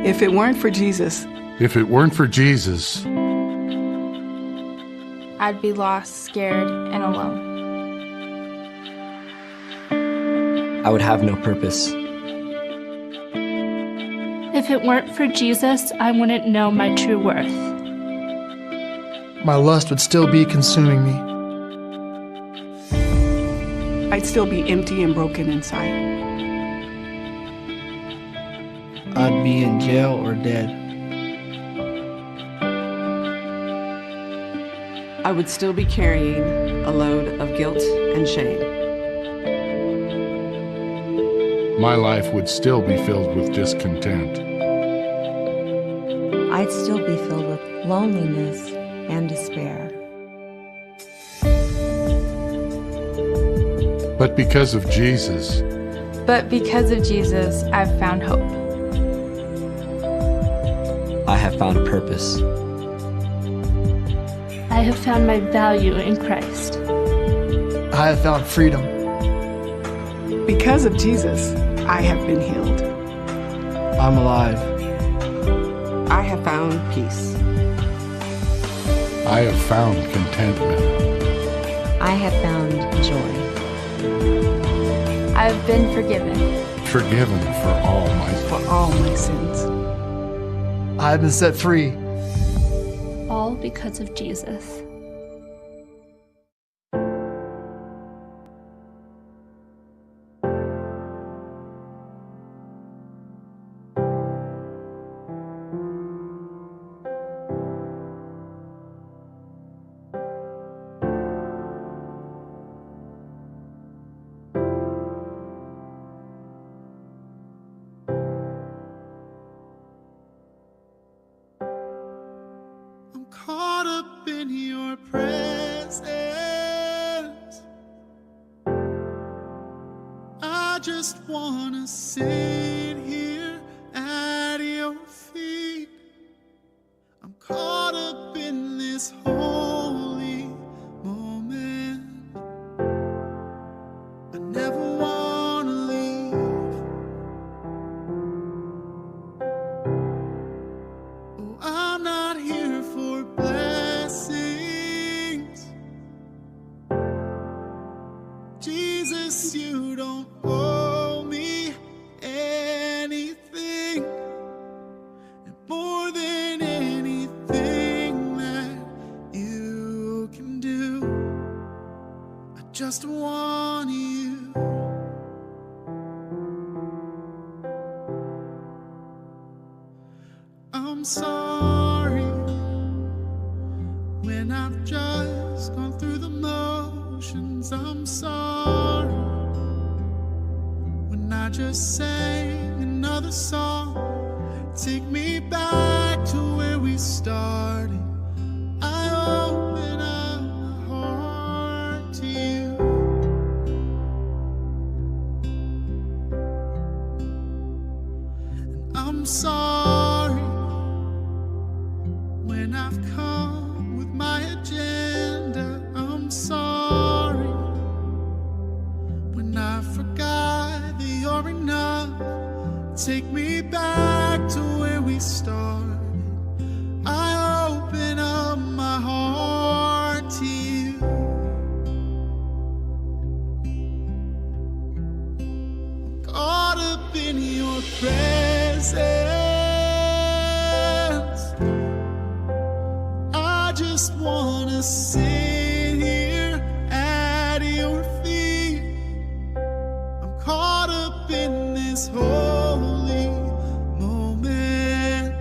If it weren't for Jesus, If it weren't for Jesus, I'd be lost, scared, and alone. I would have no purpose. If it weren't for Jesus, I wouldn't know my true worth. My lust would still be consuming me. I'd still be empty and broken inside. I'd be in jail or dead. I would still be carrying a load of guilt and shame. my life would still be filled with discontent. I'd still be filled with loneliness and despair. But because of Jesus, I've found hope. I have found purpose. I have found my value in Christ. I have found freedom. Because of Jesus, I have been healed. I'm alive. I have found peace. I have found contentment. I have found joy. I have been forgiven. Forgiven for all my sins. I have been set free. All because of Jesus. Caught up in your presence, I just wanna sit here at your feet. I'm caught up in this holy moment. I never wanna leave. Oh, I'm not here for blessings. Jesus, you don't owe me anything. And more than anything that you can do, I just want you. I'm sorry when I've just gone through the motions. I'm sorry when I just sang another song. Take me back to where we started. I open up my heart to you. And I'm sorry when I've come with my agenda. I'm sorry when I forgot that you're enough. Take me back to where we started. I open up my heart to you. Caught up in your presence, I just wanna sit here at your feet. I'm caught up in this holy moment.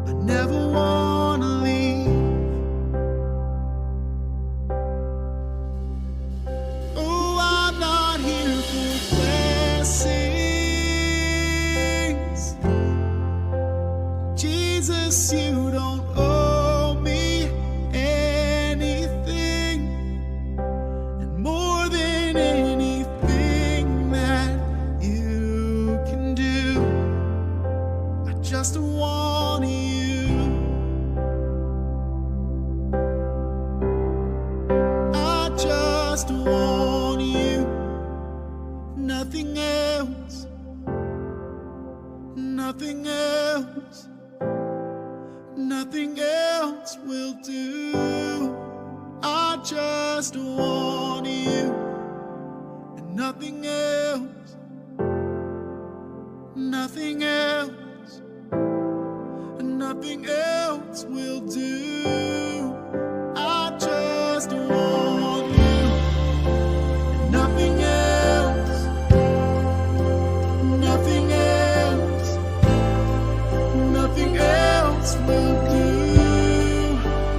I never wanna leave. Oh, I'm not here for blessings. Jesus, you don't owe me anything. And more than anything that you can do, I just want you. I just want you. Nothing else. Nothing nothing else, nothing else will do. I just want you and nothing else, nothing else, nothing else will do. I just want you and nothing else, nothing else, nothing else will do.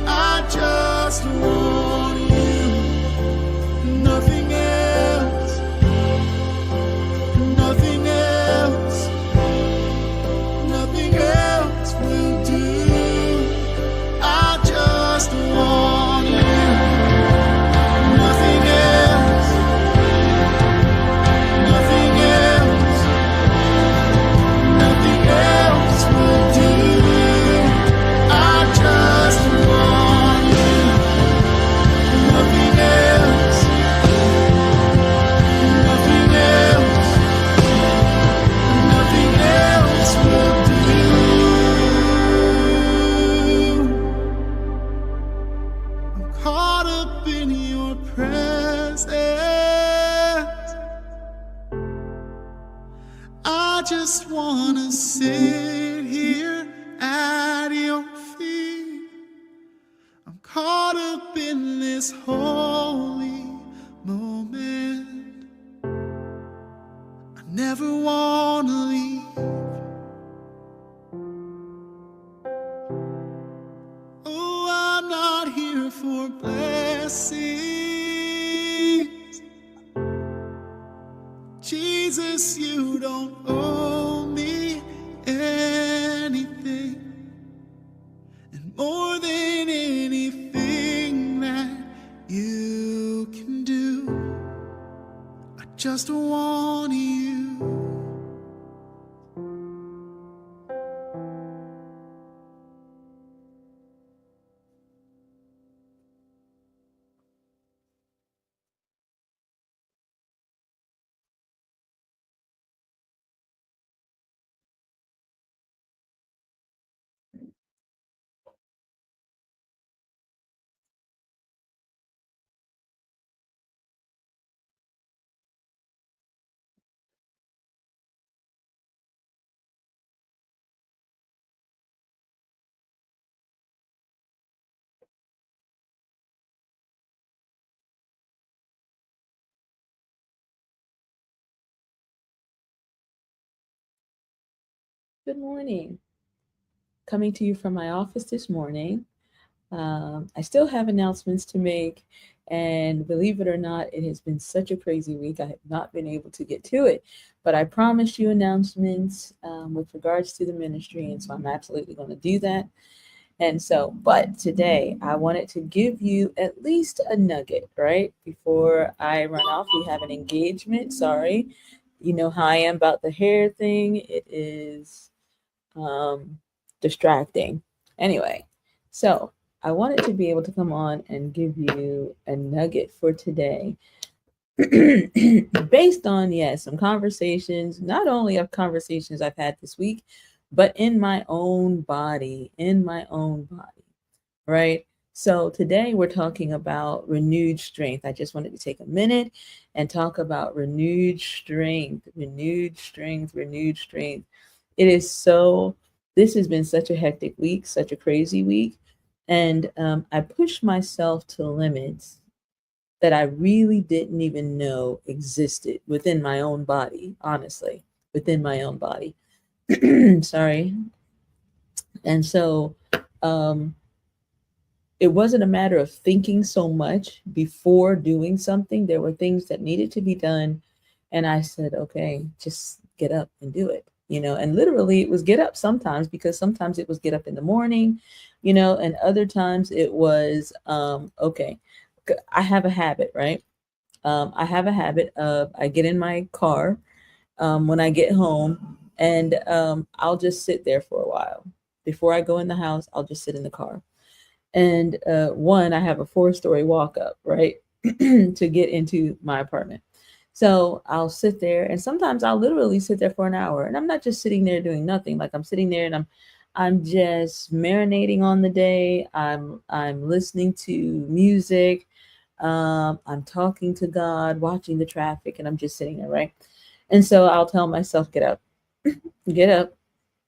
I just want you, nothing else, nothing else, nothing else will do. I just want you, nothing else, nothing else, nothing else will do. I just want you, nothing else, nothing else, nothing else will do. I'm caught up in your presence. I just wanna sit here at your feet. I'm caught up in this holy moment. I never wanna leave. Oh, I'm not here for blessings. Jesus, you don't owe me anything. And more than anything that you can do, I just want you. Good morning. Coming to you from my office this morning. I still have announcements to make, and believe it or not, it has been such a crazy week. I have not been able to get to it, but I promised you announcements with regards to the ministry, and so I'm absolutely going to do that. And so, but today I wanted to give you at least a nugget, right? Before I run off, we have an engagement. Sorry. You know how I am about the hair thing. It is distracting. Anyway, so I wanted to be able to come on and give you a nugget for today. Based on, yes, some conversations, not only of conversations I've had this week, but in my own body, right? So today we're talking about renewed strength. I just wanted to take a minute and talk about renewed strength. It is so, this has been such a hectic week, such a crazy week. And I pushed myself to limits that I really didn't even know existed within my own body, honestly, within my own body. Sorry. And so it wasn't a matter of thinking so much before doing something. There were things that needed to be done. And I said, okay, just get up and do it. You know, and literally it was get up sometimes, because sometimes it was get up in the morning, you know, and other times it was, okay, I have a habit, right? I have a habit of, I get in my car when I get home, and I'll just sit there for a while. Before I go in the house, I'll just sit in the car. And I have a 4-story walk up, right, to get into my apartment. So I'll sit there, and sometimes I'll literally sit there for an hour, and I'm not just sitting there doing nothing. Like I'm sitting there and I'm just marinating on the day. I'm listening to music. I'm talking to God, watching the traffic, and I'm just sitting there, right? And so I'll tell myself, get up, get up.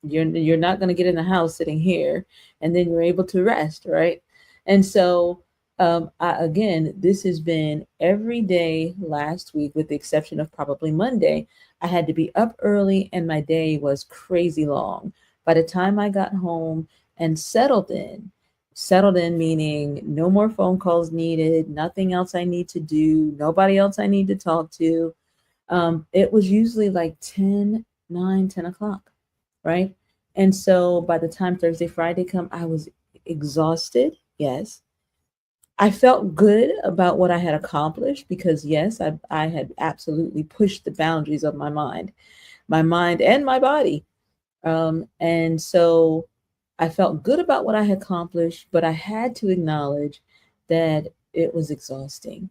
You're not going to get in the house sitting here, and then you're able to rest, right? And so again, this has been every day last week, with the exception of probably Monday. I had to be up early, and my day was crazy long. By the time I got home and settled in meaning no more phone calls needed, nothing else I need to do, nobody else I need to talk to. It was usually like 10 o'clock, right? And so by the time Thursday, Friday come, I was exhausted. Yes. I felt good about what I had accomplished because yes, I had absolutely pushed the boundaries of my mind and my body. And so I felt good about what I had accomplished, but I had to acknowledge that it was exhausting.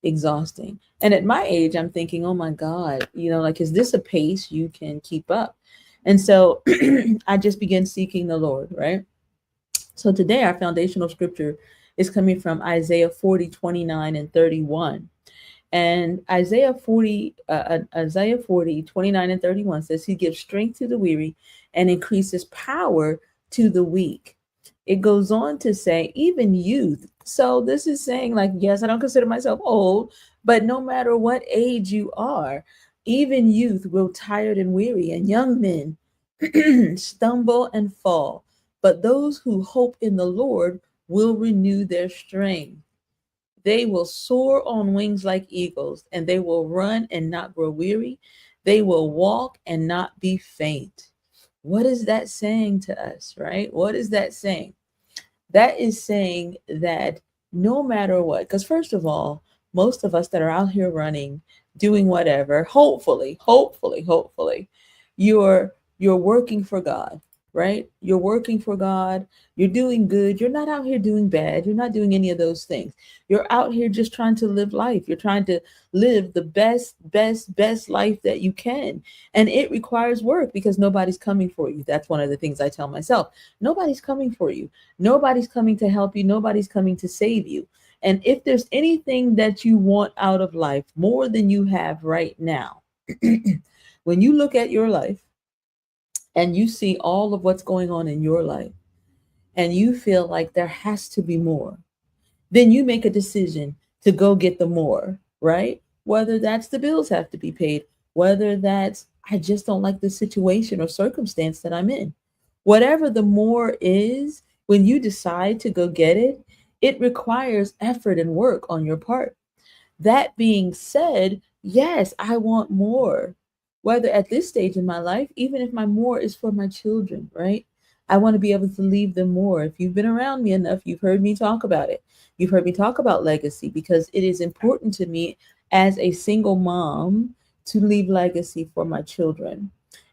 And at my age, I'm thinking, oh my God, like, is this a pace you can keep up? And so I just began seeking the Lord, right? So today our foundational scripture is coming from Isaiah 40, 29 and 31. And Isaiah 40, 29 and 31 says, he gives strength to the weary and increases power to the weak. It goes on to say, even youth. So this is saying, like, yes, I don't consider myself old, but no matter what age you are, even youth grow tired and weary, and young men stumble and fall. But those who hope in the Lord will renew their strength. They will soar on wings like eagles, and they will run and not grow weary. They will walk and not be faint. What is that saying to us, right? What is that saying? That is saying that no matter what, because first of all, most of us that are out here running, doing whatever, hopefully, you're working for God, right? You're working for God. You're doing good. You're not out here doing bad. You're not doing any of those things. You're out here just trying to live life. You're trying to live the best life that you can. And it requires work because nobody's coming for you. That's one of the things I tell myself. Nobody's coming for you. Nobody's coming to help you. Nobody's coming to save you. And if there's anything that you want out of life more than you have right now, when you look at your life and you see all of what's going on in your life and you feel like there has to be more, then you make a decision to go get the more, right? Whether that's the bills have to be paid, whether that's I just don't like the situation or circumstance that I'm in. Whatever the more is, when you decide to go get it, it requires effort and work on your part. That being said, yes, I want more. Whether at this stage in my life, even if my more is for my children, right? I want to be able to leave them more. If you've been around me enough, you've heard me talk about it. You've heard me talk about legacy because it is important to me as a single mom to leave legacy for my children.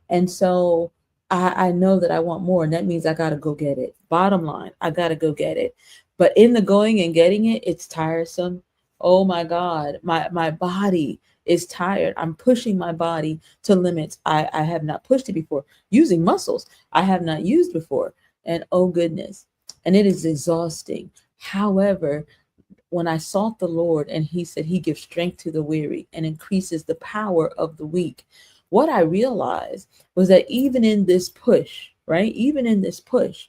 And so I know that I want more, and that means I got to go get it. Bottom line, I got to go get it. But in the going and getting it, it's tiresome. Oh my God, my body is tired. I'm pushing my body to limits I have not pushed it before. Using muscles I have not used before. And oh goodness, and it is exhausting. However, when I sought the Lord and he said he gives strength to the weary and increases the power of the weak, what I realized was that even in this push, right? Even in this push,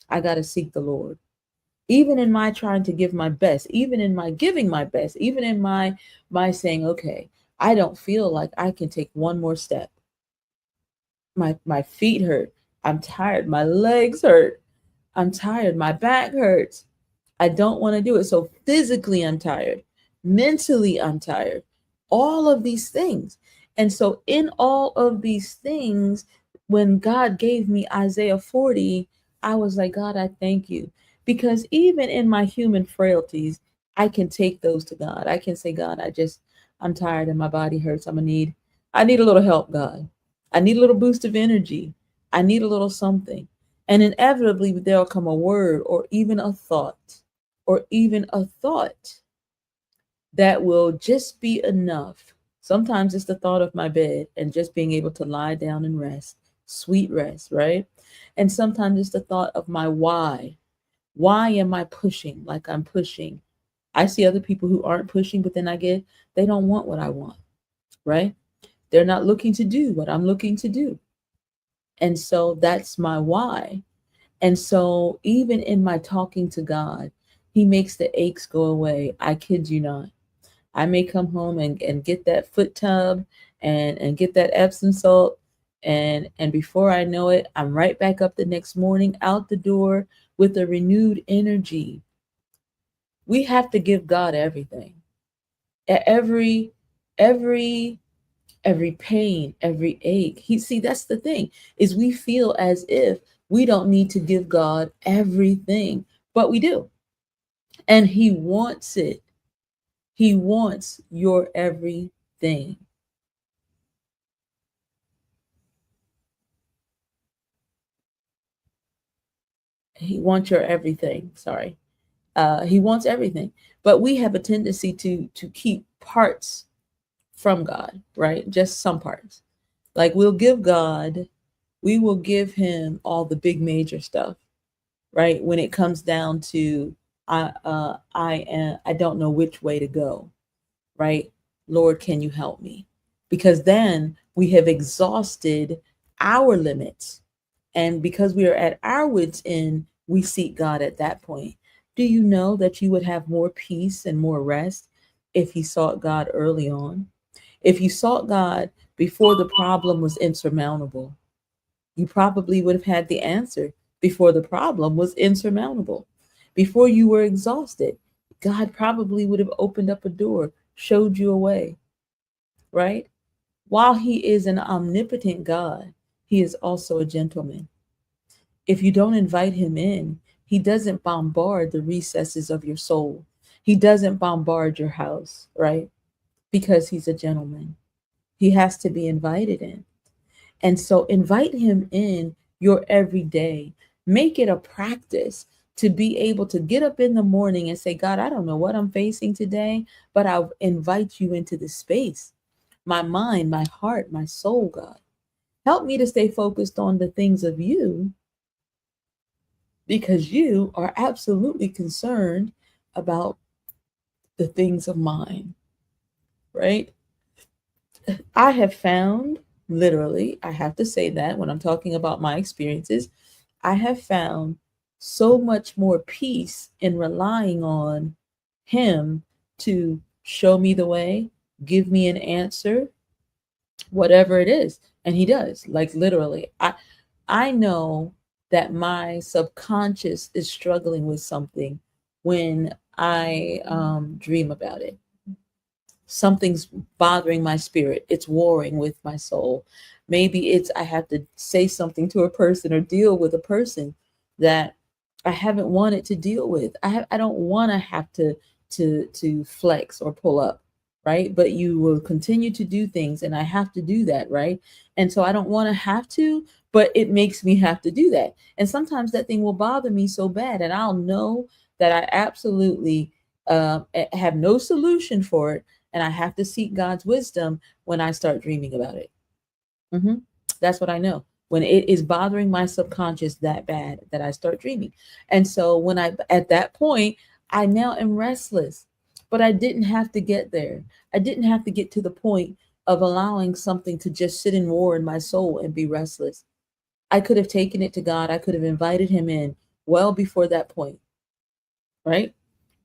I got to seek the Lord. Even in my trying to give my best, even in my giving my best, even in my saying, okay, I don't feel like I can take one more step. My feet hurt. I'm tired. My legs hurt. I'm tired. My back hurts. I don't want to do it. So physically, I'm tired. Mentally, I'm tired. All of these things. And so in all of these things, when God gave me Isaiah 40, I was like, God, I thank you. Because even in my human frailties, I can take those to God. I can say, God, I'm tired and my body hurts. I need a little help, God. I need a little boost of energy. I need a little something. And inevitably there'll come a word or even a thought that will just be enough Sometimes it's the thought of my bed and just being able to lie down and rest, sweet rest, right? And sometimes it's the thought of my why. Why am I pushing like I'm pushing? I see other people who aren't pushing, but then they don't want what I want, right? They're not looking to do what I'm looking to do. And so that's my why. And so even in my talking to God, he makes the aches go away. I kid you not. I may come home and get that foot tub and get that Epsom salt. And before I know it, I'm right back up the next morning out the door with a renewed energy. We have to give God everything. Every pain, every ache. That's the thing, is we feel as if we don't need to give God everything, but we do. And he wants it. He wants your everything. He wants your everything. Sorry. He wants everything. But we have a tendency to keep parts from God, right? Just some parts. Like we will give him all the big major stuff, right? When it comes down to I don't know which way to go, right? Lord, can you help me? Because then we have exhausted our limits. And because we are at our wits' end, we seek God at that point. Do you know that you would have more peace and more rest if you sought God early on? If you sought God before the problem was insurmountable, you probably would have had the answer before the problem was insurmountable. Before you were exhausted, God probably would have opened up a door, showed you a way, right? While he is an omnipotent God, he is also a gentleman. If you don't invite him in, he doesn't bombard the recesses of your soul. He doesn't bombard your house, right? Because he's a gentleman. He has to be invited in. And so invite him in your everyday. Make it a practice to be able to get up in the morning and say, God, I don't know what I'm facing today, but I'll invite you into this space. My mind, my heart, my soul, God. Help me to stay focused on the things of you, because you are absolutely concerned about the things of mine, right? I have found, literally, I have to say that when I'm talking about my experiences, I have found so much more peace in relying on him to show me the way, give me an answer, whatever it is. And he does, like literally. I know that my subconscious is struggling with something when I dream about it. Something's bothering my spirit. It's warring with my soul. Maybe it's I have to say something to a person or deal with a person that I haven't wanted to deal with. I don't want to have to flex or pull up, right? But you will continue to do things, and I have to do that, right? And so I don't want to have to, but it makes me have to do that. And sometimes that thing will bother me so bad, and I'll know that I absolutely have no solution for it, and I have to seek God's wisdom when I start dreaming about it. That's what I know. When it is bothering my subconscious that bad that I start dreaming. And so at that point, I now am restless, but I didn't have to get there. I didn't have to get to the point of allowing something to just sit in war in my soul and be restless. I could have taken it to God. I could have invited him in well before that point, right?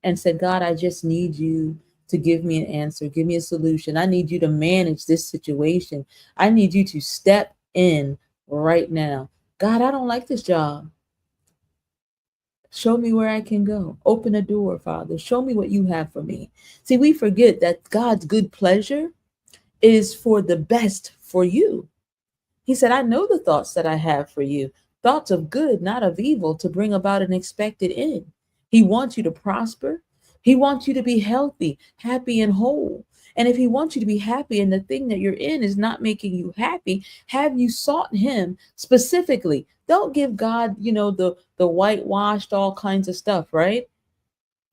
And said, God, I just need you to give me an answer, give me a solution. I need you to manage this situation. I need you to step in right now. God, I don't like this job. Show me where I can go. Open a door, Father. Show me what you have for me. See, we forget that God's good pleasure is for the best for you. He said, I know the thoughts that I have for you, thoughts of good, not of evil, to bring about an expected end. He wants you to prosper. He wants you to be healthy, happy, and whole. And if he wants you to be happy and the thing that you're in is not making you happy, have you sought him specifically? Don't give God, the whitewashed, all kinds of stuff, right?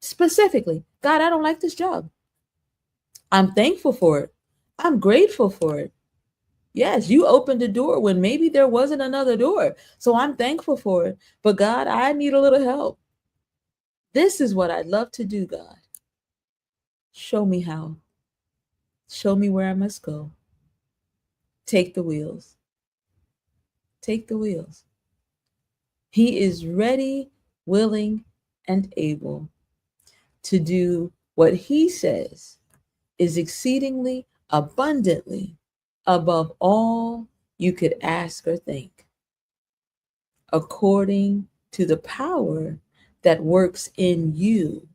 Specifically, God, I don't like this job. I'm thankful for it. I'm grateful for it. Yes, you opened a door when maybe there wasn't another door. So I'm thankful for it. But God, I need a little help. This is what I'd love to do, God. Show me how. Show me where I must go. Take the wheels. Take the wheels. He is ready, willing, and able to do what he says is exceedingly abundantly above all you could ask or think, according to the power that works in you.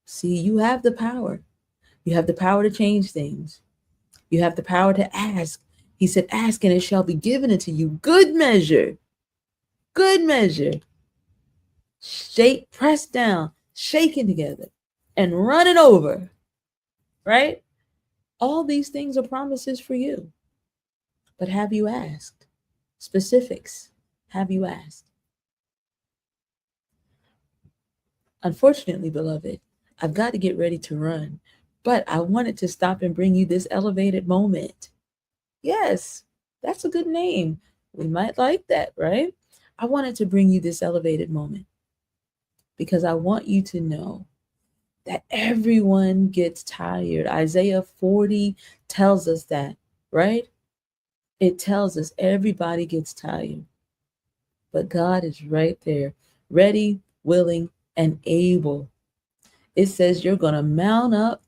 See, you have the power. You have the power to change things. You have the power to ask. He said, ask and it shall be given unto you. Good measure. Shake, pressed down, shaken together, and running over. Right? All these things are promises for you. But have you asked? Specifics. Have you asked? Unfortunately, beloved, I've got to get ready to run, but I wanted to stop and bring you this elevated moment. Yes, that's a good name. We might like that, right? I wanted to bring you this elevated moment because I want you to know that everyone gets tired. Isaiah 40 tells us that, right? It tells us everybody gets tired, but God is right there, ready, willing, and able. It says you're going to mount up,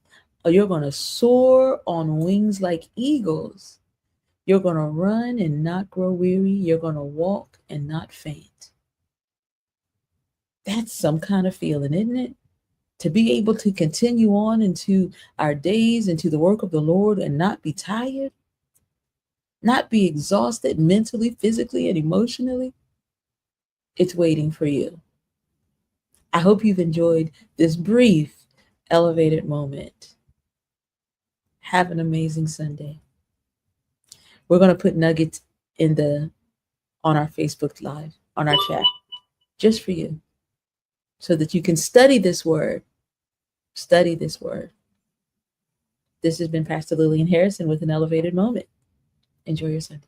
or you're going to soar on wings like eagles. You're going to run and not grow weary. You're going to walk and not faint. That's some kind of feeling, isn't it? To be able to continue on into our days, into the work of the Lord, and not be tired, not be exhausted mentally, physically, and emotionally. It's waiting for you. I hope you've enjoyed this brief, elevated moment. Have an amazing Sunday. We're going to put nuggets on our Facebook Live, on our chat, just for you, so that you can study this word. Study this word. This has been Pastor Lillian Harrison with an elevated moment. Enjoy your Sunday.